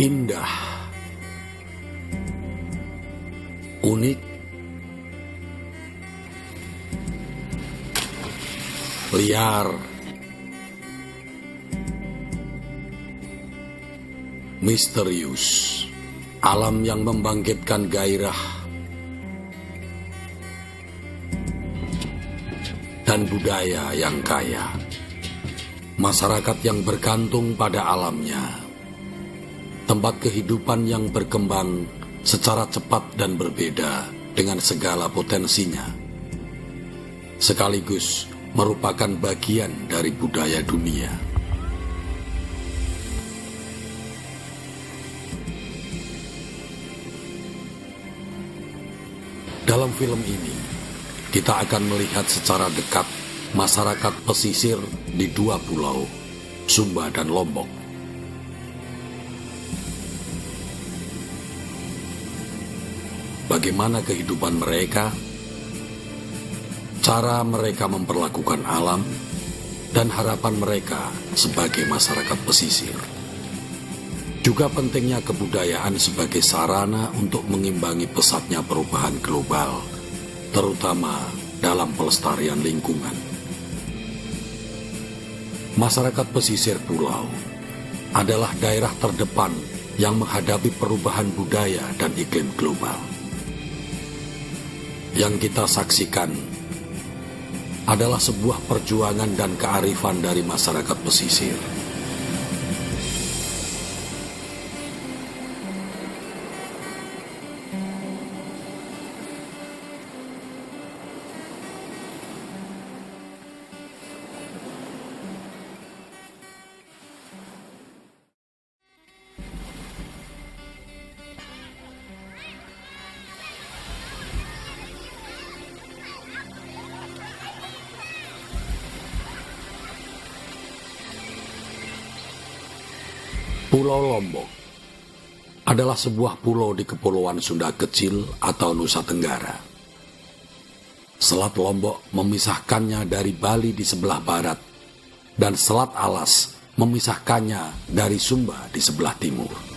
Indah, unik, liar, misterius, alam yang membangkitkan gairah, dan budaya yang kaya, masyarakat yang bergantung pada alamnya, tempat kehidupan yang berkembang secara cepat dan berbeda dengan segala potensinya, sekaligus merupakan bagian dari budaya dunia. Dalam film ini, kita akan melihat secara dekat masyarakat pesisir di dua pulau, Sumba dan Lombok. Bagaimana kehidupan mereka, cara mereka memperlakukan alam, dan harapan mereka sebagai masyarakat pesisir. Juga pentingnya kebudayaan sebagai sarana untuk mengimbangi pesatnya perubahan global, terutama dalam pelestarian lingkungan. Masyarakat pesisir pulau adalah daerah terdepan yang menghadapi perubahan budaya dan iklim global. Yang kita saksikan adalah sebuah perjuangan dan kearifan dari masyarakat pesisir. Pulau Lombok adalah sebuah pulau di Kepulauan Sunda Kecil atau Nusa Tenggara. Selat Lombok memisahkannya dari Bali di sebelah barat, dan Selat Alas memisahkannya dari Sumba di sebelah timur.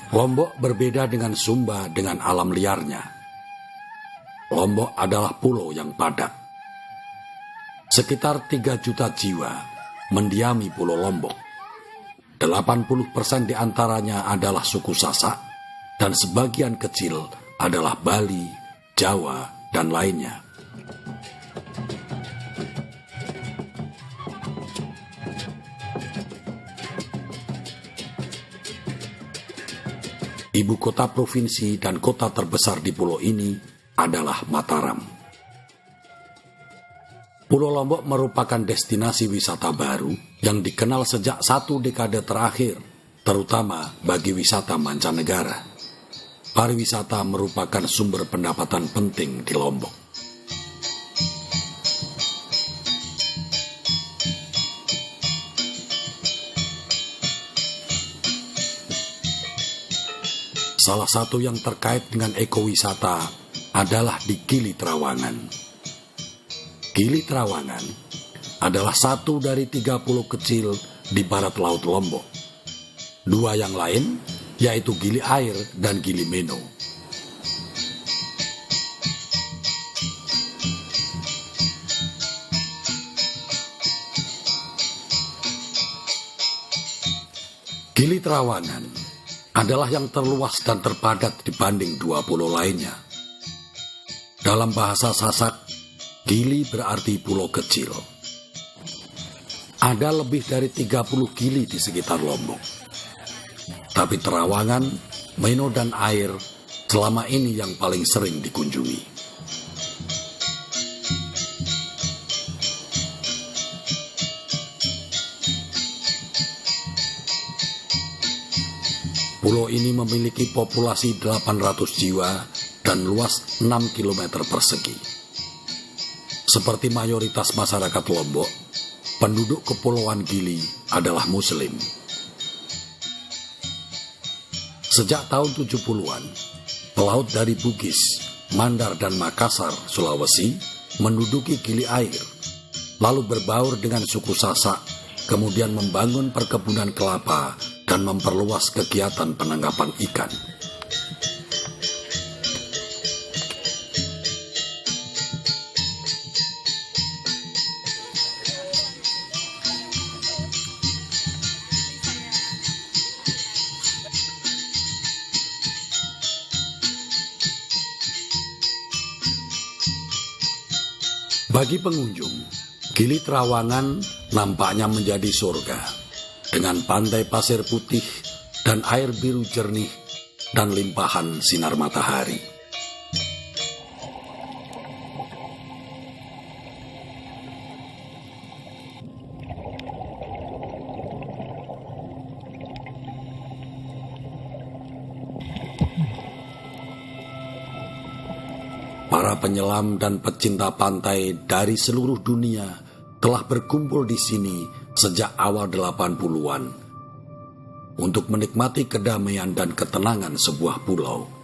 Lombok berbeda dengan Sumba dengan alam liarnya. Lombok adalah pulau yang padat. Sekitar 3 juta jiwa mendiami Pulau Lombok. 80% diantaranya adalah suku Sasak, dan sebagian kecil adalah Bali, Jawa, dan lainnya. Ibu kota provinsi dan kota terbesar di pulau ini adalah Mataram. Pulau Lombok merupakan destinasi wisata baru yang dikenal sejak 1 dekade terakhir, terutama bagi wisata mancanegara. Pariwisata merupakan sumber pendapatan penting di Lombok. Salah satu yang terkait dengan ekowisata adalah di Gili Trawangan. Gili Trawangan adalah satu dari 30 kecil di barat laut Lombok. 2 yang lain yaitu Gili Air dan Gili Meno. Gili Trawangan adalah yang terluas dan terpadat dibanding 2 pulau lainnya. Dalam bahasa Sasak, Gili berarti pulau kecil. Ada lebih dari 30 gili di sekitar Lombok. Tapi Trawangan, Meno, dan Air selama ini yang paling sering dikunjungi. Pulau ini memiliki populasi 800 jiwa dan luas 6 km persegi. Seperti mayoritas masyarakat Lombok, penduduk Kepulauan Gili adalah Muslim. Sejak tahun 70-an, pelaut dari Bugis, Mandar, dan Makassar, Sulawesi menduduki Gili Air, lalu berbaur dengan suku Sasak, kemudian membangun perkebunan kelapa dan memperluas kegiatan penangkapan ikan. Bagi pengunjung, Gili Trawangan nampaknya menjadi surga, dengan pantai pasir putih dan air biru jernih dan limpahan sinar matahari. Para penyelam dan pecinta pantai dari seluruh dunia telah berkumpul di sini sejak awal 80-an untuk menikmati kedamaian dan ketenangan sebuah pulau.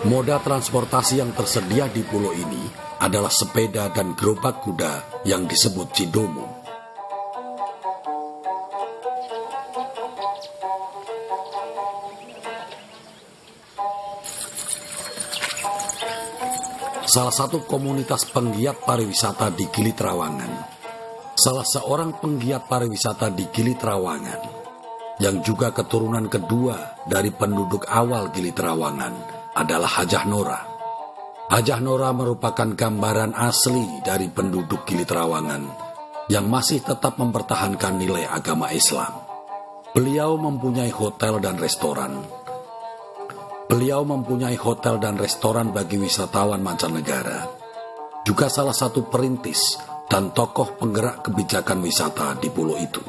Moda transportasi yang tersedia di pulau ini adalah sepeda dan gerobak kuda yang disebut Cidomo. Salah satu komunitas penggiat pariwisata di Gili Trawangan, salah seorang penggiat pariwisata di Gili Trawangan, yang juga keturunan kedua dari penduduk awal Gili Trawangan, adalah Hajah Nora. Hajah Nora merupakan gambaran asli dari penduduk Gili Trawangan yang masih tetap mempertahankan nilai agama Islam. Beliau mempunyai hotel dan restoran. Bagi wisatawan mancanegara. Juga salah satu perintis dan tokoh penggerak kebijakan wisata di pulau itu.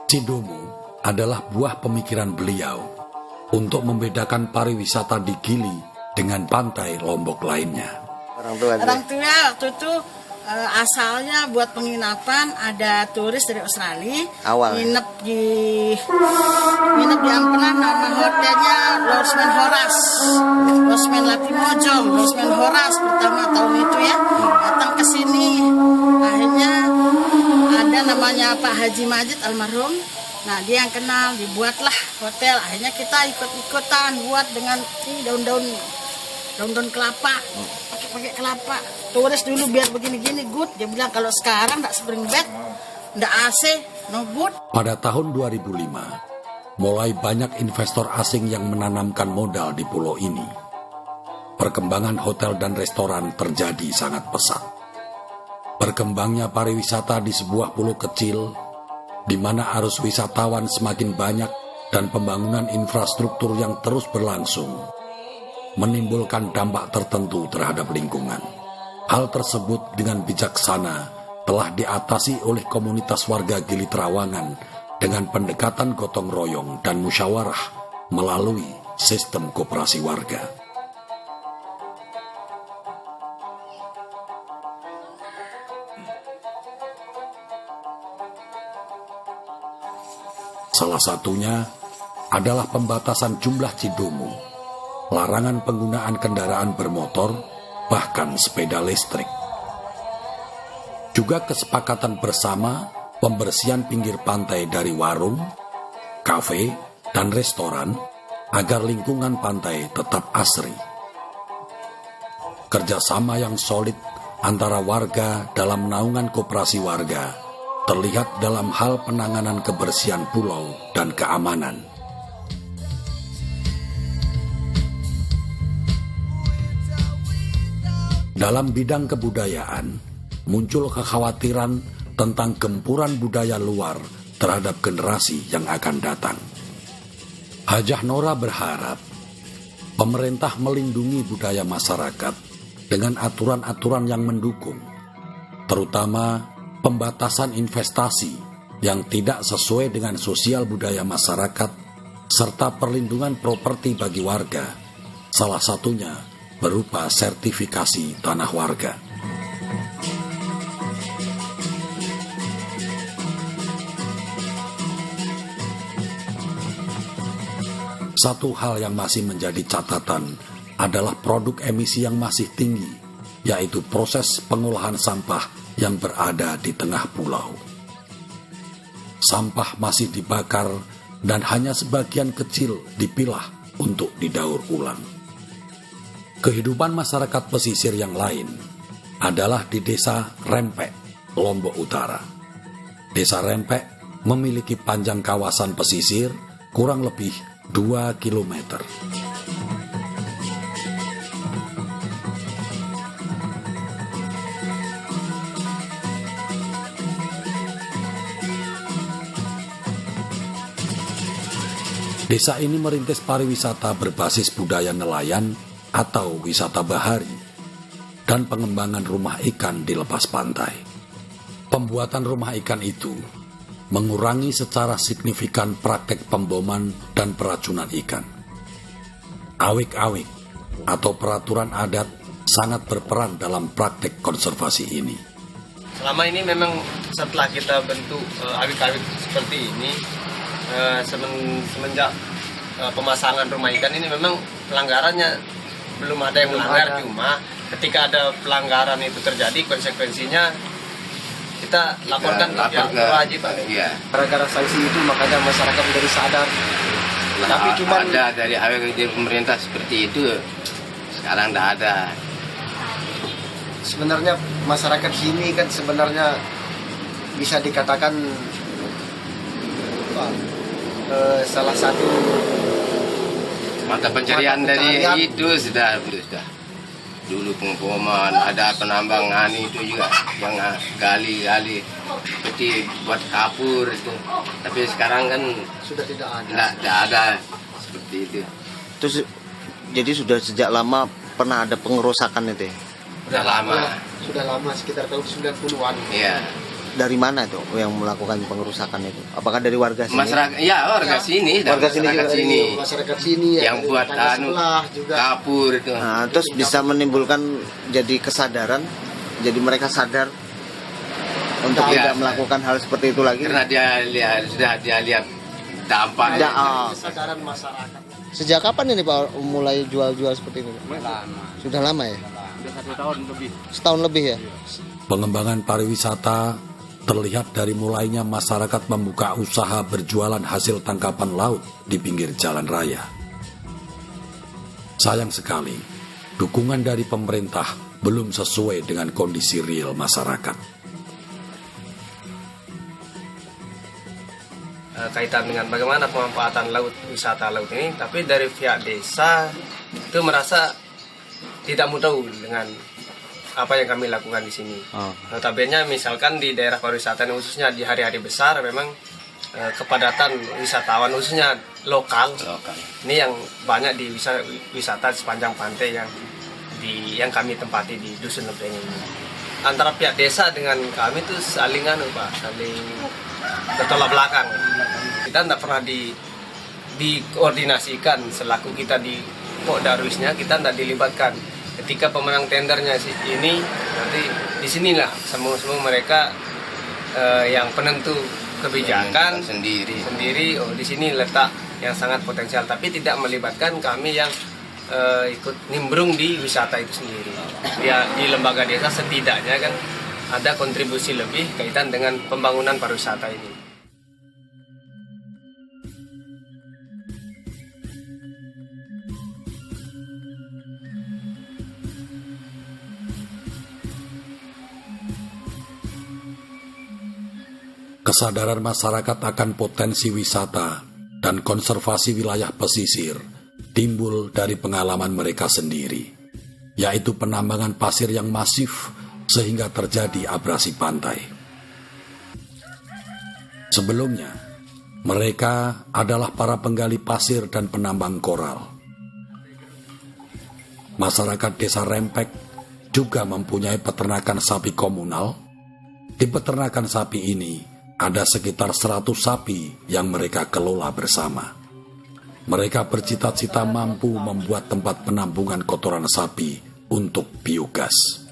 Cidomo adalah buah pemikiran beliau untuk membedakan pariwisata di Gili dengan pantai Lombok lainnya. Orang tua waktu itu asalnya buat penginapan, ada turis dari Australia nginep di Ampenan, nama hotelnya Losmen Latimojong, Losmen Horas pertama tahun itu ya, datang ke sini. Akhirnya ada namanya Pak Haji Majid almarhum. Nah, dia yang kenal, dibuatlah hotel. Akhirnya kita ikut-ikutan buat dengan daun-daun kelapa, pakai kelapa. Turis dulu biar begini-gini good. Dia bilang kalau sekarang nggak spring bed, nggak AC, no good. Pada tahun 2005, mulai banyak investor asing yang menanamkan modal di pulau ini. Perkembangan hotel dan restoran terjadi sangat pesat. Berkembangnya pariwisata di sebuah pulau kecil, di mana arus wisatawan semakin banyak dan pembangunan infrastruktur yang terus berlangsung, menimbulkan dampak tertentu terhadap lingkungan. Hal tersebut dengan bijaksana telah diatasi oleh komunitas warga Gili Trawangan dengan pendekatan gotong royong dan musyawarah melalui sistem koperasi warga. Salah satunya adalah pembatasan jumlah Cidomo, larangan penggunaan kendaraan bermotor, bahkan sepeda listrik. Juga kesepakatan bersama pembersihan pinggir pantai dari warung, kafe, dan restoran agar lingkungan pantai tetap asri. Kerjasama yang solid antara warga dalam naungan koperasi warga terlihat dalam hal penanganan kebersihan pulau dan keamanan. Dalam bidang kebudayaan, muncul kekhawatiran tentang gempuran budaya luar terhadap generasi yang akan datang. Hajah Nora berharap pemerintah melindungi budaya masyarakat dengan aturan-aturan yang mendukung, terutama pembatasan investasi yang tidak sesuai dengan sosial budaya masyarakat, serta perlindungan properti bagi warga, salah satunya berupa sertifikasi tanah warga. Satu hal yang masih menjadi catatan adalah produk emisi yang masih tinggi, yaitu proses pengolahan sampah yang berada di tengah pulau. Sampah masih dibakar dan hanya sebagian kecil dipilah untuk didaur ulang. Kehidupan masyarakat pesisir yang lain adalah di Desa Rempek, Lombok Utara. Desa Rempek memiliki panjang kawasan pesisir kurang lebih 2 kilometer. Desa ini merintis pariwisata berbasis budaya nelayan atau wisata bahari dan pengembangan rumah ikan di lepas pantai. Pembuatan rumah ikan itu mengurangi secara signifikan praktek pemboman dan peracunan ikan. Awik-awik atau peraturan adat sangat berperan dalam praktek konservasi ini. Selama ini memang setelah kita bentuk awik-awik seperti ini, semenjak pemasangan rumah ikan ini memang pelanggarannya belum ada yang melanggar, cuma ketika ada pelanggaran itu terjadi, konsekuensinya kita laporkan ke wajib. Iya. Gara-gara sanksi itu makanya masyarakat menjadi sadar. Tapi cuma ada dari awal dari pemerintah seperti itu, sekarang tidak ada. Sebenarnya masyarakat sini kan sebenarnya bisa dikatakan salah satu mata pencarian dari itu sudah dulu pengeboman, ada penambangan itu juga yang gali seperti buat kapur itu, tapi sekarang kan sudah tidak ada seperti itu. Terus jadi sudah sejak lama pernah ada pengerusakan itu ya? Sudah lama sekitar tahun 90-an. Iya. Dari mana itu yang melakukan pengerusakan itu? Apakah dari warga sini? Masyarakat, ya warga sini, Warga sini juga. Masyarakat sini yang buat juga. kapur itu. Nah, terus bisa menimbulkan jadi kesadaran, jadi mereka sadar untuk tidak melakukan hal seperti itu lagi. Karena dia lihat dampaknya. Kesadaran masyarakat. Sejak kapan ini Pak mulai jual-jual seperti ini? Sudah lama ya? Sudah 1 tahun lebih. Setahun lebih ya? Pengembangan pariwisata terlihat dari mulainya masyarakat membuka usaha berjualan hasil tangkapan laut di pinggir jalan raya. Sayang sekali, dukungan dari pemerintah belum sesuai dengan kondisi real masyarakat. Kaitan dengan bagaimana pemanfaatan laut, wisata laut ini, tapi dari pihak desa itu merasa tidak mau tahu dengan apa yang kami lakukan di sini. Notabene misalkan di daerah pariwisata khususnya di hari-hari besar memang kepadatan wisatawan khususnya lokal. Ini yang banyak di wisata sepanjang pantai yang kami tempati di Dusun Lempeng ini. Antara pihak desa dengan kami itu saling saling bertolak belakang. Kita tidak pernah dikoordinasikan selaku kita di Pok Darwisnya, kita tidak dilibatkan. Ketika pemenang tendernya ini, nanti disinilah semua mereka yang penentu kebijakan sendiri. Oh, di sini letak yang sangat potensial, tapi tidak melibatkan kami yang ikut nimbrung di wisata itu sendiri. Ya, di lembaga desa setidaknya kan ada kontribusi lebih kaitan dengan pembangunan pariwisata ini. Kesadaran masyarakat akan potensi wisata dan konservasi wilayah pesisir timbul dari pengalaman mereka sendiri, yaitu penambangan pasir yang masif sehingga terjadi abrasi pantai. Sebelumnya, mereka adalah para penggali pasir dan penambang koral. Masyarakat Desa Rempek juga mempunyai peternakan sapi komunal. Di peternakan sapi ini ada sekitar 100 sapi yang mereka kelola bersama. Mereka bercita-cita mampu membuat tempat penampungan kotoran sapi untuk biogas.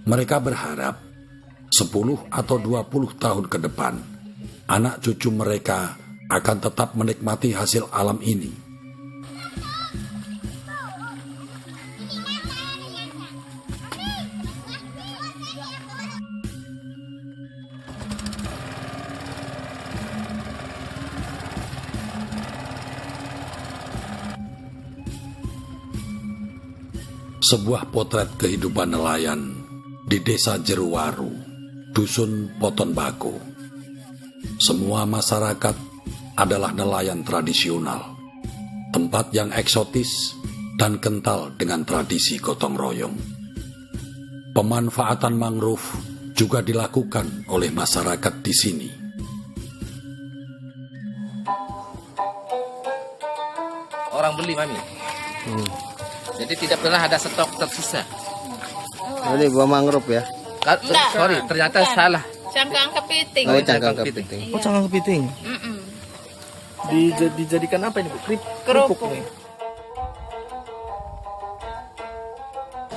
Mereka berharap 10 atau 20 tahun ke depan, anak cucu mereka akan tetap menikmati hasil alam ini. Sebuah potret kehidupan nelayan di Desa Jeruwaru, Dusun Poton Bako. Semua masyarakat adalah nelayan tradisional, tempat yang eksotis dan kental dengan tradisi gotong royong. Pemanfaatan mangrove juga dilakukan oleh masyarakat di sini. Orang beli, Mami. Jadi tidak pernah ada stok tersisa. Ini buah mangrove ya. Sorry, ternyata salah. Cangkang kepiting. Oh, cangkang kepiting. Oh, cangkang kepiting. Dijadikan apa ini, Bu? Kerupuk.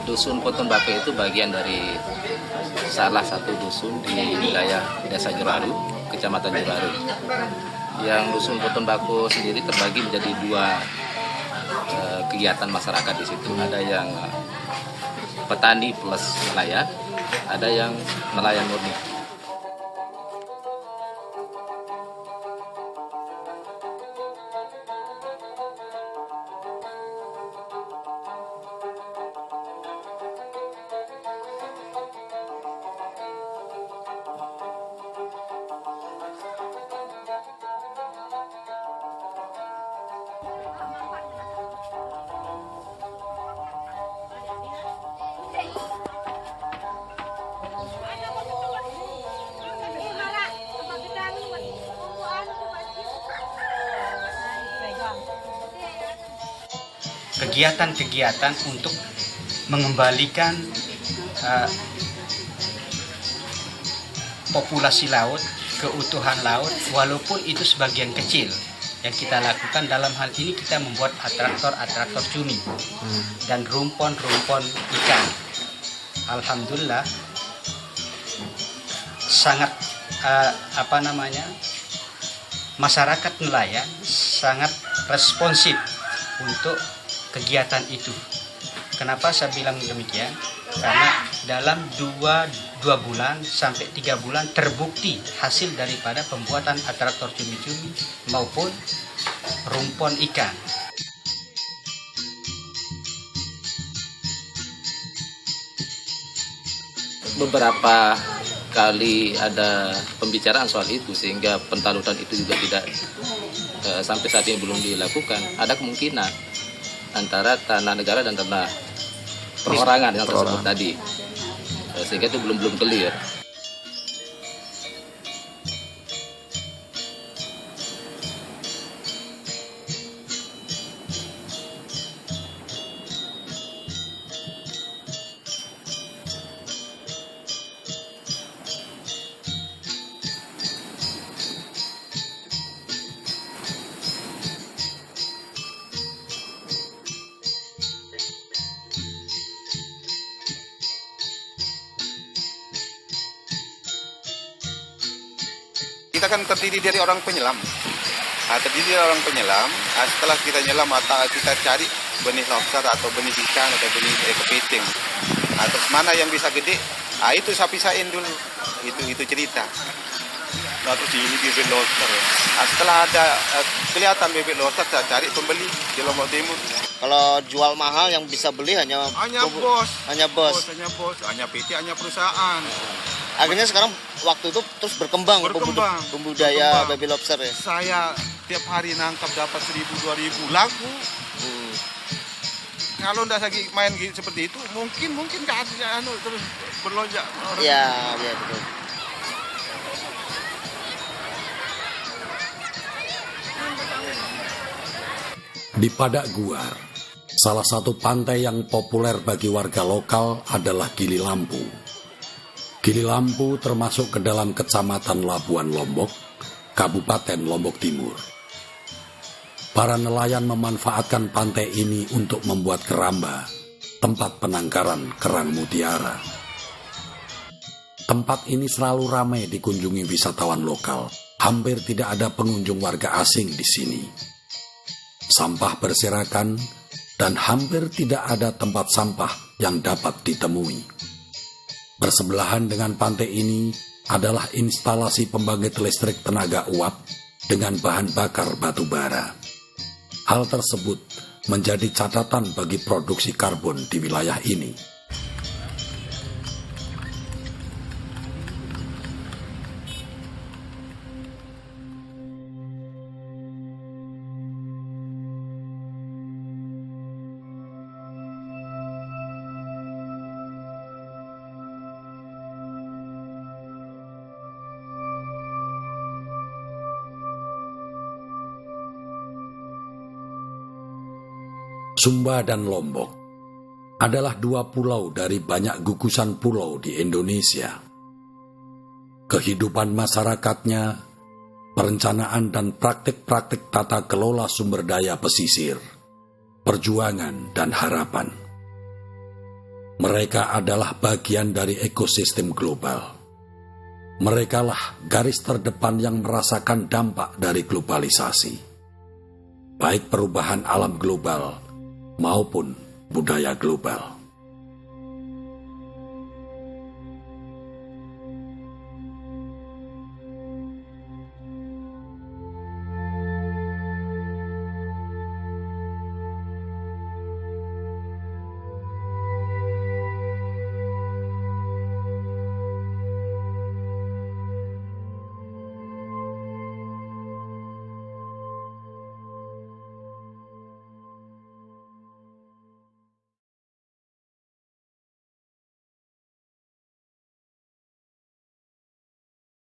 Dusun Poton Bako itu bagian dari salah satu dusun di wilayah Desa Jeruwaru, Kecamatan Jeruwaru. Yang Dusun Poton Bako sendiri terbagi menjadi dua kegiatan masyarakat di situ. Ada yang petani plus nelayan, ada yang nelayan murni. Kegiatan-kegiatan untuk mengembalikan populasi laut, keutuhan laut, walaupun itu sebagian kecil. Yang kita lakukan dalam hal ini, kita membuat atraktor cumi dan rumpon-rumpon ikan. Alhamdulillah sangat masyarakat nelayan sangat responsif untuk kegiatan itu. Kenapa saya bilang demikian? Karena dalam 2 bulan sampai 3 bulan terbukti hasil daripada pembuatan atraktor cumi-cumi maupun rumpon ikan. Beberapa kali ada pembicaraan soal itu sehingga pentalutan itu juga tidak sampai saat ini belum dilakukan. Ada kemungkinan antara tanah negara dan tanah perorangan yang tersebut tadi, sehingga itu belum clear. Kita kan terdiri dari orang penyelam. Setelah kita nyelam, kita cari benih lobster atau benih ikan atau benih kepiting. Terus mana yang bisa gede? Itu saya pisahin dulu. Itu cerita. Terus ini bibit lobster. Setelah ada kelihatan bibit lobster, saya cari pembeli di Lombok Timur. Kalau jual mahal yang bisa beli hanya bos, hanya PT, hanya perusahaan. Akhirnya sekarang waktu itu terus berkembang. Budaya baby lobster ya. Saya tiap hari nangkap dapat 1.000-2.000 laku. Kalau ndak lagi main seperti itu, mungkin nggak terus berlonjak. Iya betul. Di Padak Guar, salah satu pantai yang populer bagi warga lokal adalah Gili Lampu. Gili Lampu termasuk ke dalam Kecamatan Labuan Lombok, Kabupaten Lombok Timur. Para nelayan memanfaatkan pantai ini untuk membuat keramba, tempat penangkaran kerang mutiara. Tempat ini selalu ramai dikunjungi wisatawan lokal. Hampir tidak ada pengunjung warga asing di sini. Sampah berserakan dan hampir tidak ada tempat sampah yang dapat ditemui. Bersebelahan dengan pantai ini adalah instalasi pembangkit listrik tenaga uap dengan bahan bakar batu bara. Hal tersebut menjadi catatan bagi produksi karbon di wilayah ini. Sumba dan Lombok adalah dua pulau dari banyak gugusan pulau di Indonesia. Kehidupan masyarakatnya, perencanaan dan praktik-praktik tata kelola sumber daya pesisir, perjuangan dan harapan. Mereka adalah bagian dari ekosistem global. Merekalah garis terdepan yang merasakan dampak dari globalisasi, baik perubahan alam global maupun budaya global.